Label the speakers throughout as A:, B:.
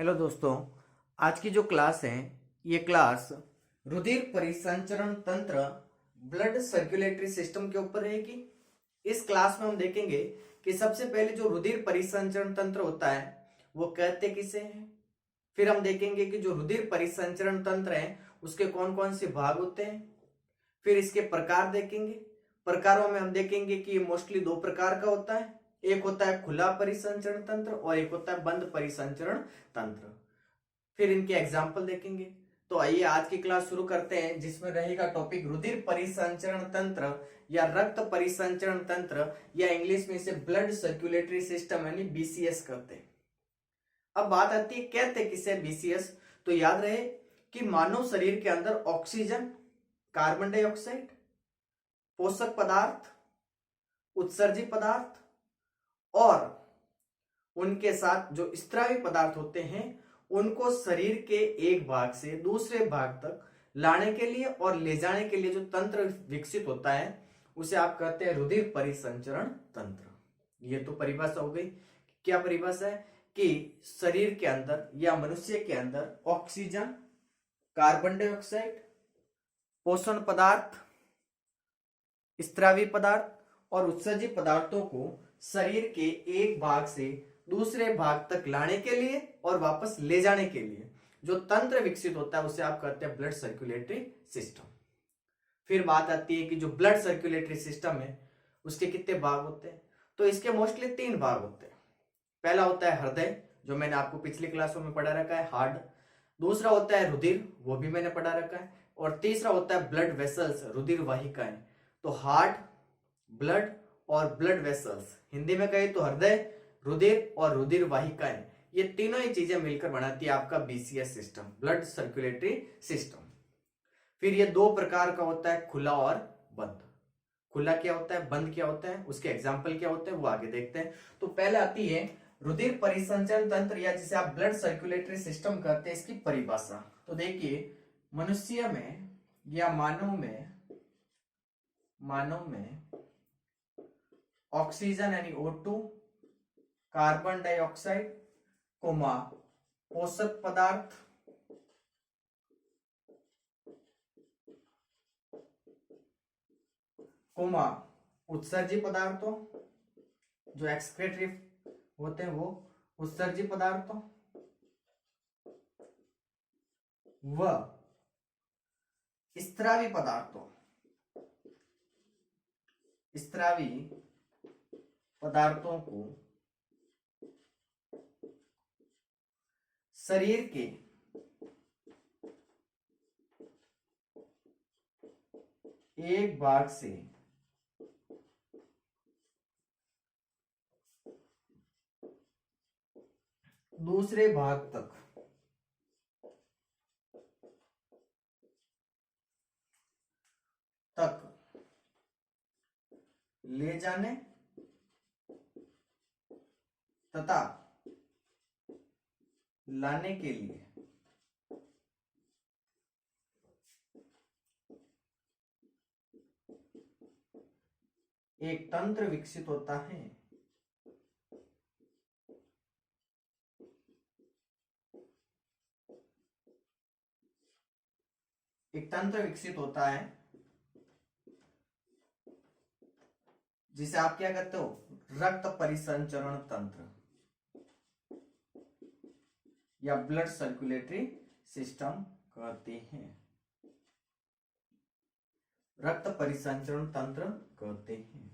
A: Hello दोस्तों, आज की जो क्लास है ये क्लास रुधिर परिसंचरण तंत्र ब्लड सर्कुलेटरी सिस्टम के ऊपर रहेगी। इस क्लास में हम देखेंगे कि सबसे पहले जो रुधिर परिसंचरण तंत्र होता है वो कहते किसे हैं। फिर हम देखेंगे कि जो रुधिर परिसंचरण तंत्र है उसके कौन कौन से भाग होते हैं। फिर इसके प्रकार देखेंगे। प्रकारों में हम देखेंगे कि ये मोस्टली दो प्रकार का होता है। एक होता है खुला परिसंचरण तंत्र और एक होता है बंद परिसंचरण तंत्र। फिर इनके एग्जाम्पल देखेंगे। तो आइए आज की क्लास शुरू करते हैं, जिसमें रहेगा टॉपिक रुधिर परिसंचरण तंत्र या रक्त परिसंचरण तंत्र या इंग्लिश में इसे ब्लड सर्कुलेटरी सिस्टम यानी बीसीएस कहते हैं। अब बात आती है कहते किसे बीसीएस। तो याद रहे कि मानव शरीर के अंदर ऑक्सीजन, कार्बन डाइऑक्साइड, पोषक पदार्थ, उत्सर्जी पदार्थ और उनके साथ जो स्त्रावी पदार्थ होते हैं उनको शरीर के एक भाग से दूसरे भाग तक लाने के लिए और ले जाने के लिए जो तंत्र विकसित होता है उसे आप कहते हैं रुधिर परिसंचरण तंत्र। ये तो परिभाषा हो गई। क्या परिभाषा है कि शरीर के अंदर या मनुष्य के अंदर ऑक्सीजन, कार्बन डाइऑक्साइड, पोषण पदार्थ, स्त्रावी पदार्थ और उत्सर्जी पदार्थों को शरीर के एक भाग से दूसरे भाग तक लाने के लिए और वापस ले जाने के लिए जो तंत्र विकसित होता है उसे आप कहते हैं ब्लड सर्कुलेटरी सिस्टम। फिर बात आती है कि जो ब्लड सर्कुलेटरी सिस्टम है उसके कितने भाग होते हैं। तो इसके मोस्टली तीन भाग होते हैं। पहला होता है हृदय, जो मैंने आपको पिछली क्लासों में पढ़ा रखा है, हार्ट। दूसरा होता है रुधिर, वो भी मैंने पढ़ा रखा है। और तीसरा होता है ब्लड वेसल्स, रुधिर वाहिकाएं। तो हार्ट, ब्लड और ब्लड वेसल्स, हिंदी में कहे तो हृदय, रुधिर और रुधिर वाहिकाएं, ये तीनों ही चीजें मिलकर बनाती है आपका BCS system, blood circulatory system. फिर ये दो प्रकार का होता है, खुला और बंद। खुला क्या होता है, बंद क्या होता है, उसके एग्जाम्पल क्या होते हैं वो आगे देखते हैं। तो पहले आती है रुधिर परिसंचरण तंत्र या जिसे आप ब्लड सर्कुलेटरी सिस्टम कहते हैं, इसकी परिभाषा। तो देखिए, मनुष्य में या मानव में ऑक्सीजन यानी O2, कार्बन डाइऑक्साइड, कोमा पोषक पदार्थ, कोमा उत्सर्जी पदार्थों, जो एक्सक्रेटरी होते हैं वो उत्सर्जी पदार्थों, व स्त्रावी पदार्थों, स्त्रावी पदार्थों को शरीर के एक भाग से दूसरे भाग तक ले जाने तथा लाने के लिए एक तंत्र विकसित होता है। एक तंत्र विकसित होता है जिसे आप क्या कहते हो, रक्त परिसंचरण तंत्र या ब्लड सर्कुलेटरी सिस्टम कहते हैं। रक्त परिसंचरण तंत्र कहते हैं।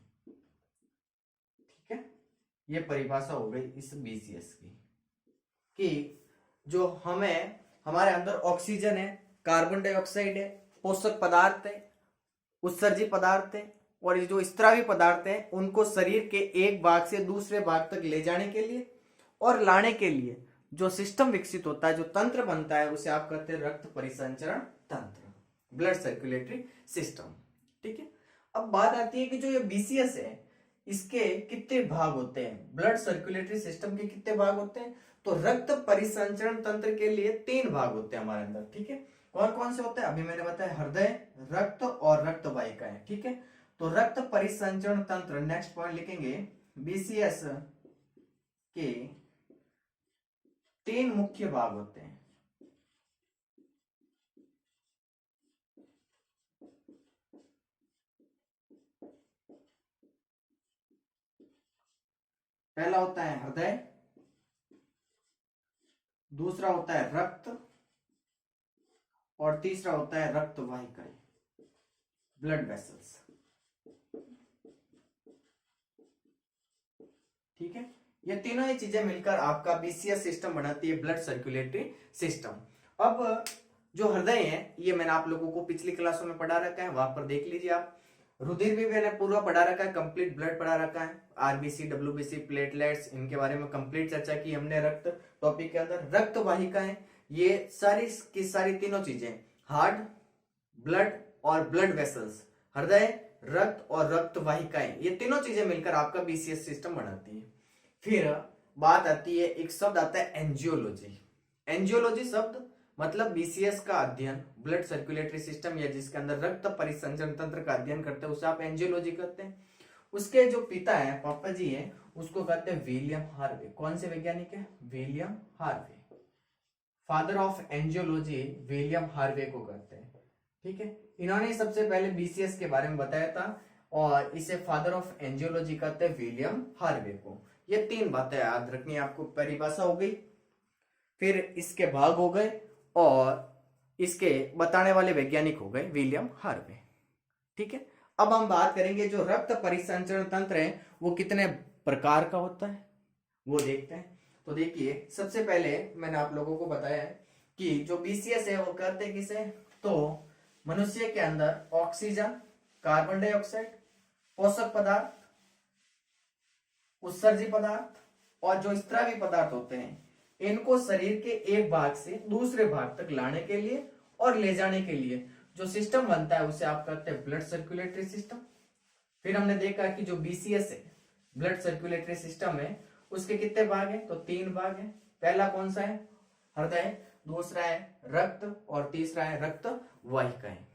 A: ठीक है, यह परिभाषा हो गई इस बीसीएस की कि जो हमारे अंदर ऑक्सीजन है, कार्बन डाइऑक्साइड है, पोषक पदार्थ है, उत्सर्जी पदार्थ है और ये जो स्त्रावी पदार्थ है उनको शरीर के एक भाग से दूसरे भाग तक ले जाने के लिए और लाने के लिए जो सिस्टम विकसित होता है, जो तंत्र बनता है, उसे आप कहते हैं रक्त परिसंचरण तंत्र, ब्लड सर्कुलेटरी सिस्टम। ठीक है, अब बात आती है कि जो ये बीसीएस है इसके कितने भाग होते हैं। ब्लड सर्कुलेटरी सिस्टम के कितने भाग होते हैं। तो रक्त परिसंचरण तंत्र के लिए तीन भाग होते हैं हमारे अंदर। ठीक है, कौन कौन से होते हैं अभी मैंने बताया, हृदय, रक्त और रक्त वाहिकाएं। ठीक है, तो रक्त परिसंचरण तंत्र, नेक्स्ट पॉइंट लिखेंगे, बीसीएस के तीन मुख्य भाग होते हैं। पहला होता है हृदय, दूसरा होता है रक्त, और तीसरा होता है रक्त वाहिकाएं, ब्लड वेसल्स। ठीक है, ये तीनों ही चीजें मिलकर आपका बीसीएस सिस्टम बनाती है, ब्लड सर्कुलेटरी सिस्टम। अब जो हृदय है ये मैंने आप लोगों को पिछली क्लासों में पढ़ा रखा है, वहां पर देख लीजिए आप। रुधिर भी मैंने पूरा पढ़ा रखा है, कंप्लीट ब्लड पढ़ा रखा है, आरबीसी, डब्ल्यूबीसी, प्लेटलेट्स, इनके बारे में कंप्लीट चर्चा की हमने रक्त टॉपिक के अंदर। रक्त वाहिकाएं, ये सारी की सारी तीनों चीजें, हार्ट, ब्लड और ब्लड वेसल्स, हृदय, रक्त और रक्त वाहिकाएं, ये तीनों चीजें मिलकर आपका बीसीएस सिस्टम बनाती है। फिर बात आती है, एक शब्द आता है एंजियोलॉजी। एंजियोलॉजी शब्द मतलब बीसीएस का अध्ययन, ब्लड सर्कुलेटरी सिस्टम या जिसके अंदर रक्त परिसंचरण तंत्र का अध्ययन करते हैं उसे आप एंजियोलॉजी कहते हैं। उसके जो पिता है, पापा जी है, उसको कहते हैं विलियम हार्वे। कौन से वैज्ञानिक है? William Harvey. Father of angiology William Harvey को कहते हैं। ठीक है, इन्होंने सबसे पहले बीसीएस के बारे में बताया था और इसे फादर ऑफ एंजियोलॉजी कहते हैं विलियम हार्वे को। ये तीन बातें याद रखनी है आपको। परिभाषा हो गई, फिर इसके भाग हो गए और इसके बताने वाले वैज्ञानिक हो गए विलियम हार्वे। ठीक है, अब हम बात करेंगे जो रक्त परिसंचरण तंत्र है वो कितने प्रकार का होता है वो देखते हैं। तो देखिए, सबसे पहले मैंने आप लोगों को बताया है कि जो बीसीएस है वो करते किसे, तो मनुष्य के अंदर ऑक्सीजन, कार्बन डाइऑक्साइड, पोषक पदार्थ, उत्सर्जी पदार्थ और जो स्त्रावी पदार्थ होते हैं, इनको शरीर के एक भाग से दूसरे भाग तक लाने के लिए और ले जाने के लिए जो सिस्टम बनता है उसे आप कहते हैं ब्लड सर्कुलेटरी सिस्टम। फिर हमने देखा कि जो बीसीएस है, ब्लड सर्कुलेटरी सिस्टम है, उसके कितने भाग हैं? तो तीन भाग हैं। पहला कौन सा है? हृदय, दूसरा है रक्त और तीसरा है रक्त वाहिकाएं।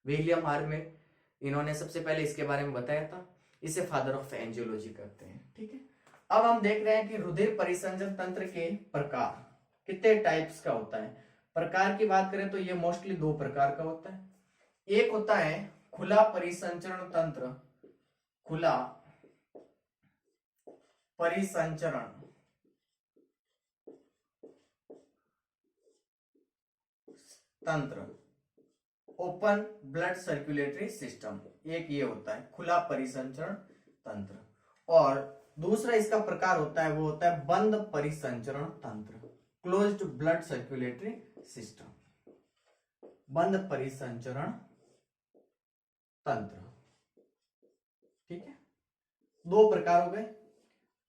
A: विलियम हार्वे, इन्होंने सबसे पहले इसके बारे में बताया था, इसे फादर ऑफ एंजियोलॉजी कहते हैं। ठीक है, अब हम देख रहे हैं कि रुधिर परिसंचरण तंत्र के प्रकार कितने टाइप्स का होता है। प्रकार की बात करें तो ये मोस्टली दो प्रकार का होता है। एक होता है खुला परिसंचरण तंत्र, खुला परिसंचरण तंत्र, ओपन ब्लड सर्कुलेटरी सिस्टम, एक ये होता है खुला परिसंचरण तंत्र। और दूसरा इसका प्रकार होता है वो होता है बंद परिसंचरण तंत्र, क्लोज्ड ब्लड सर्कुलेटरी सिस्टम, बंद परिसंचरण तंत्र। ठीक है, दो प्रकार हो गए।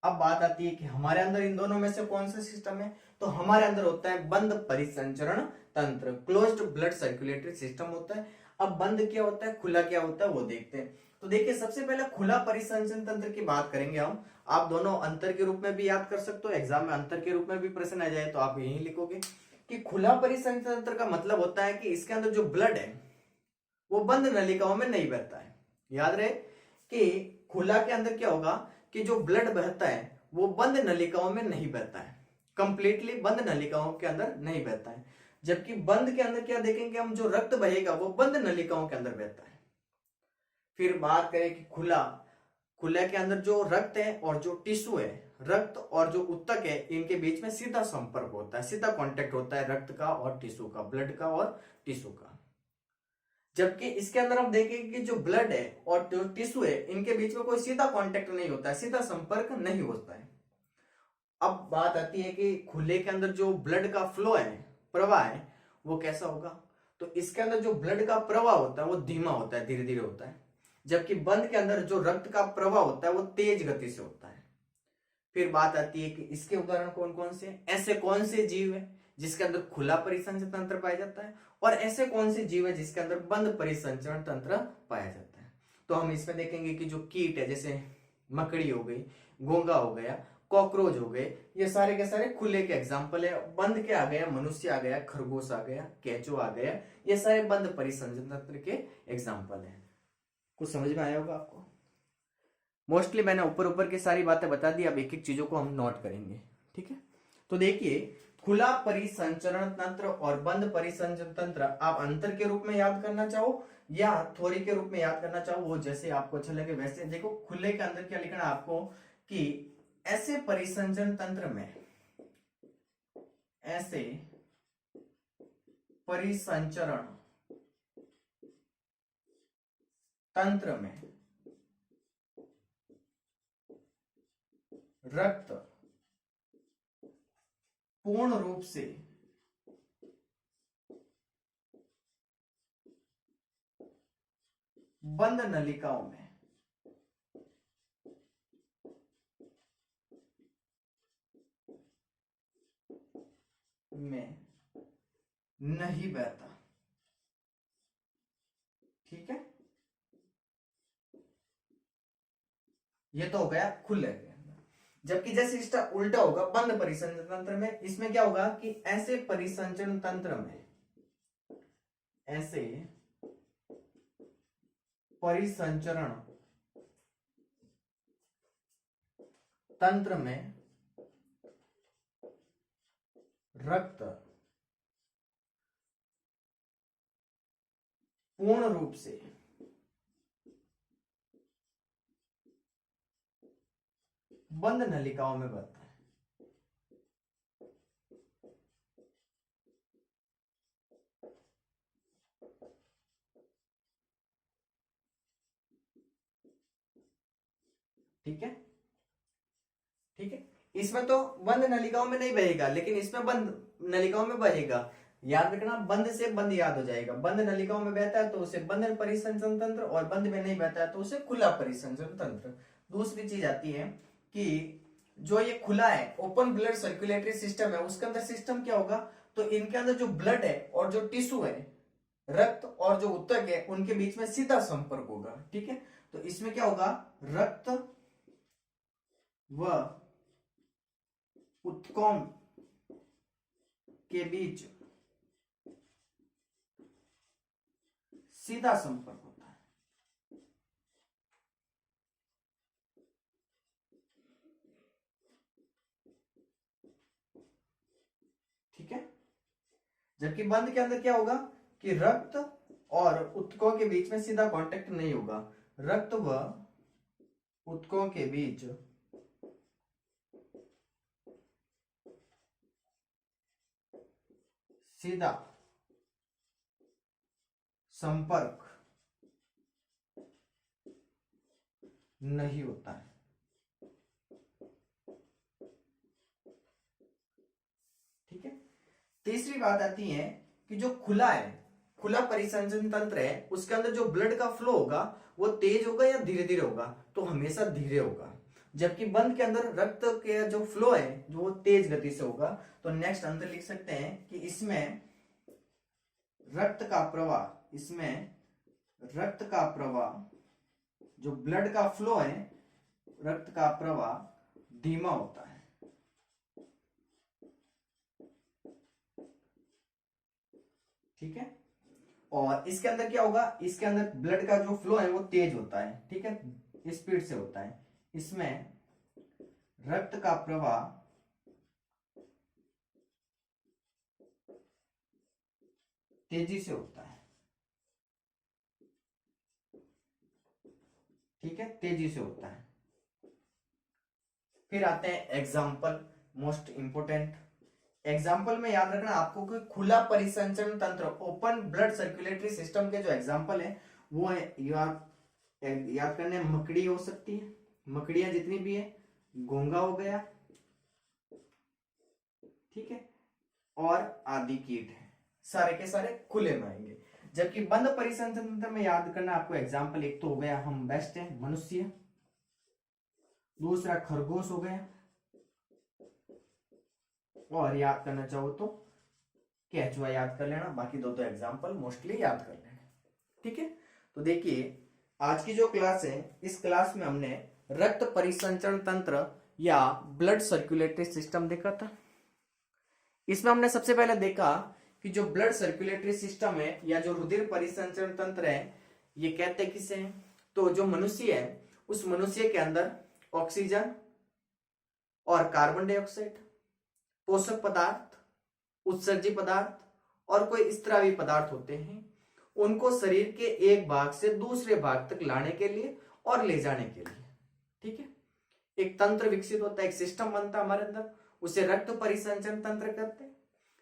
A: अब बात आती है कि हमारे अंदर इन दोनों में से कौन सा सिस्टम है, तो हमारे अंदर होता है बंद परिसंचरण तंत्र, क्लोज्ड ब्लड सर्कुलेटरी सिस्टम होता है। अब बंद क्या होता है, खुला क्या होता है वो देखते हैं। तो देखिए, सबसे पहले खुला परिसंचरण तंत्र की बात करेंगे हम। आप दोनों अंतर के रूप में भी याद कर सकते हो, एग्जाम में अंतर के रूप में भी प्रश्न आ जाए तो आप यही लिखोगे कि खुला परिसंचरण तंत्र का मतलब होता है कि इसके अंदर जो ब्लड है वो बंद नलिकाओं में नहीं बहता है। याद रहे कि खुला के अंदर क्या होगा कि जो ब्लड बहता है वो बंद नलिकाओं में नहीं बहता है, कंप्लीटली बंद नलिकाओं के अंदर नहीं बहता है। जबकि बंद के अंदर क्या देखेंगे हम, जो रक्त बहेगा वो बंद नलिकाओं के अंदर बहता है। फिर बात करें कि खुला, खुला के अंदर जो रक्त है और जो टिश्यू है, रक्त और जो उत्तक है, इनके बीच में सीधा संपर्क होता है, सीधा कांटेक्ट होता है रक्त का और टिश्यू का, ब्लड का और टिश्यू का। जबकि इसके अंदर हम देखेंगे कि जो ब्लड है और जो टिश्यू है, इनके बीच में कोई सीधा कांटेक्ट नहीं होता है, सीधा संपर्क नहीं होता है। अब बात आती है कि खुले के अंदर जो ब्लड का फ्लो है, प्रवाह है, वो कैसा होगा, तो इसके अंदर जो ब्लड का प्रवाह होता है वो धीमा होता है, धीरे धीरे होता है। जबकि बंद के अंदर जो रक्त का प्रवाह होता है वो तेज गति से होता है। फिर बात आती है कि इसके उदाहरण कौन कौन से, ऐसे कौन से जीव है जिसके अंदर खुला परिसंचरण तंत्र पाया जाता है और ऐसे कौन से जीव है जिसके अंदर बंद परिसंचरण तंत्र पाया जाता है। तो हम इसमें देखेंगे कि जो कीट है, जैसे मकड़ी हो गई, घोंघा हो गया, कॉकरोच हो गए, ये सारे के सारे खुले के एग्जाम्पल है। बंद के आ गया, मनुष्य आ गया, खरगोश आ गया, केंचुआ आ गया, ये सारे बंद परिसंचरण तंत्र के एग्जाम्पल है। कुछ समझ में आया होगा आपको। मोस्टली मैंने ऊपर ऊपर की सारी बातें बता दी, अब एक एक चीजों को हम नोट करेंगे। ठीक है, तो देखिए, खुला परिसंचरण तंत्र और बंद परिसंचरण तंत्र आप अंतर के रूप में याद करना चाहो या थ्योरी के रूप में याद करना चाहो, वो जैसे आपको अच्छा लगे वैसे। देखो, खुले के अंदर क्या लिखना है आपको कि ऐसे परिसंचरण तंत्र में, ऐसे परिसंचरण तंत्र में रक्त पूर्ण रूप से बंद नलिकाओं में नहीं बहता। ठीक है, ये तो हो गया खुले के अंदर। जबकि जैसे इसका उल्टा होगा बंद परिसंचरण तंत्र में, इसमें क्या होगा कि ऐसे परिसंचरण तंत्र में, ऐसे परिसंचरण तंत्र में रक्त पूर्ण रूप से बंद नलिकाओं में बहता है। ठीक है, ठीक है, इसमें तो बंद नलिकाओं में नहीं बहेगा, लेकिन इसमें बंद नलिकाओं में बहेगा। याद रखना, बंद से बंद याद हो जाएगा। बंद नलिकाओं में बहता है तो उसे बंद परिसंचरण तंत्र, और बंद में नहीं बहता है तो उसे खुला परिसंचरण तंत्र। दूसरी चीज आती है कि जो ये खुला है, ओपन ब्लड सर्कुलेटरी सिस्टम है, उसके अंदर सिस्टम क्या होगा, तो इनके अंदर जो ब्लड है और जो टिश्यू है, रक्त और जो ऊतक है, उनके बीच में सीधा संपर्क होगा। ठीक है, तो इसमें क्या होगा, रक्त व ऊतकों के बीच सीधा संपर्क होता है। ठीक है, जबकि बंद के अंदर क्या होगा कि रक्त और ऊतकों के बीच में सीधा कांटेक्ट नहीं होगा। रक्त व ऊतकों के बीच सीधा संपर्क नहीं होता है। ठीक है, तीसरी बात आती है कि जो खुला है, खुला परिसंचरण तंत्र है, उसके अंदर जो ब्लड का फ्लो होगा वो तेज होगा या धीरे धीरे होगा, तो हमेशा धीरे होगा। जबकि बंद के अंदर रक्त के जो फ्लो है जो वो तेज गति से होगा। तो नेक्स्ट अंतर लिख सकते हैं कि इसमें रक्त का प्रवाह, इसमें रक्त का प्रवाह, जो ब्लड का फ्लो है, रक्त का प्रवाह धीमा होता है। ठीक है, और इसके अंदर क्या होगा, इसके अंदर ब्लड का जो फ्लो है वो तेज होता है। ठीक है, स्पीड से होता है। इसमें रक्त का प्रवाह तेजी से होता है। ठीक है, तेजी से होता है। फिर आते हैं एग्जाम्पल, मोस्ट इंपोर्टेंट। एग्जाम्पल में याद रखना आपको कि खुला परिसंचरण तंत्र, ओपन ब्लड सर्कुलेटरी सिस्टम के जो एग्जाम्पल है वो है, याद करने, मकड़ी हो सकती है, मकड़ियां जितनी भी है, घोंघा हो गया, ठीक है, और आदि कीट है, सारे के सारे खुले में आएंगे। जबकि बंद परिसंचरण तंत्र में याद करना आपको एग्जाम्पल, एक तो हो गया हम बेस्ट है मनुष्य, दूसरा खरगोश हो गया, और याद करना चाहो तो केचुआ याद कर लेना। बाकी दो एग्जाम्पल मोस्टली याद कर लेना। ठीक है, तो देखिए आज की जो क्लास है, इस क्लास में हमने रक्त परिसंचरण तंत्र या ब्लड सर्कुलेटरी सिस्टम देखा था। इसमें हमने सबसे पहले देखा कि जो ब्लड सर्कुलेटरी सिस्टम है या जो रुधिर परिसंचरण तंत्र है, ये कहते किसे हैं, तो जो मनुष्य है उस मनुष्य के अंदर ऑक्सीजन और कार्बन डाइऑक्साइड पोषक पदार्थ, उत्सर्जी पदार्थ और कोई स्त्रावी पदार्थ होते हैं, उनको शरीर के एक भाग से दूसरे भाग तक लाने के लिए और ले जाने के लिए, ठीक है, एक तंत्र विकसित होता है, एक सिस्टम बनता है हमारे अंदर, उसे रक्त परिसंचरण तंत्र कहते हैं।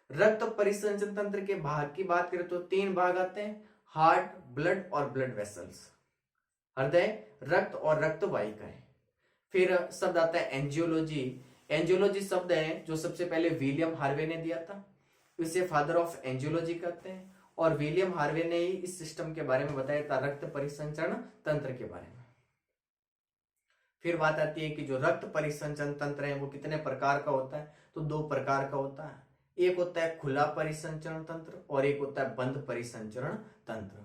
A: रक्त परिसंचरण तंत्र के भाग की बात करें तो 3 भाग आते हैं, हार्ट, ब्लड और ब्लड वेसल्स, हृदय, रक्त और रक्त वाहिकाएं। फिर शब्द आता है एंजियोलॉजी। एंजियोलॉजी शब्द है जो सबसे पहले विलियम हार्वे ने दिया था, इसे फादर ऑफ एंजियोलॉजी कहते हैं, और विलियम हार्वे ने ही इस सिस्टम के बारे में बताया था, रक्त परिसंचरण तंत्र के बारे में। फिर बात आती है कि जो रक्त परिसंचरण तंत्र है वो कितने प्रकार का होता है, तो 2 प्रकार का होता है, एक होता है खुला परिसंचरण तंत्र और एक होता है बंद परिसंचरण तंत्र।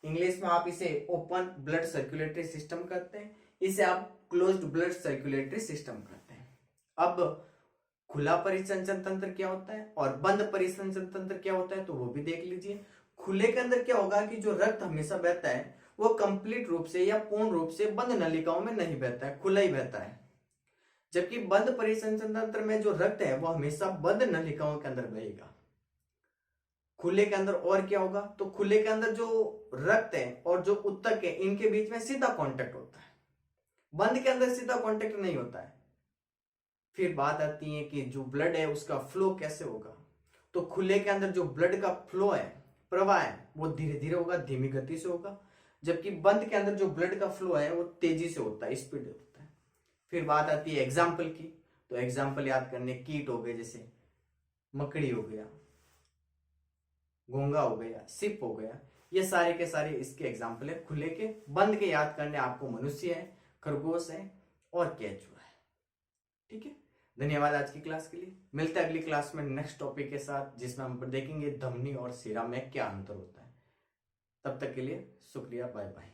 A: इंग्लिश में आप इसे ओपन ब्लड सर्कुलेटरी सिस्टम कहते हैं, इसे आप क्लोज्ड ब्लड सर्कुलेटरी सिस्टम कहते हैं। अब खुला परिसंचरण तंत्र क्या होता है और बंद परिसंचरण तंत्र क्या होता है, तो वो भी देख लीजिए। खुले के अंदर क्या होगा कि जो रक्त हमेशा बहता है वो कंप्लीट रूप से या पूर्ण रूप से बंद नलिकाओं में नहीं बहता है, खुला ही बहता है। जबकि बंद परिसंचरण तंत्र में जो रक्त है वो हमेशा बंद नलिकाओं के अंदर बहेगा। खुले के अंदर और क्या होगा, तो खुले के अंदर जो रक्त है और जो उत्तक है इनके बीच में सीधा कांटेक्ट होता है, बंद के अंदर सीधा कांटेक्ट नहीं होता है। फिर बात आती है कि जो ब्लड है उसका फ्लो कैसे होगा, तो खुले के अंदर जो ब्लड का फ्लो है, प्रवाह है, वो धीरे धीरे होगा, धीमी गति से होगा, जबकि बंद के अंदर जो ब्लड का फ्लो है वो तेजी से होता है, स्पीड होता है। फिर बात आती है एग्जाम्पल की, तो एग्जाम्पल याद करने, कीट हो गए जैसे मकड़ी हो गया, घोंगा हो गया, सिप हो गया, ये सारे के सारे इसके एग्जाम्पल है खुले के। बंद के याद करने आपको मनुष्य है, खरगोश है और केंचुआ है, ठीक है। धन्यवाद आज की क्लास के लिए। मिलते हैं अगली क्लास में नेक्स्ट टॉपिक के साथ, जिसमें हम देखेंगे धमनी और शिरा में क्या अंतर होता है। तब तक के लिए शुक्रिया, बाय बाय।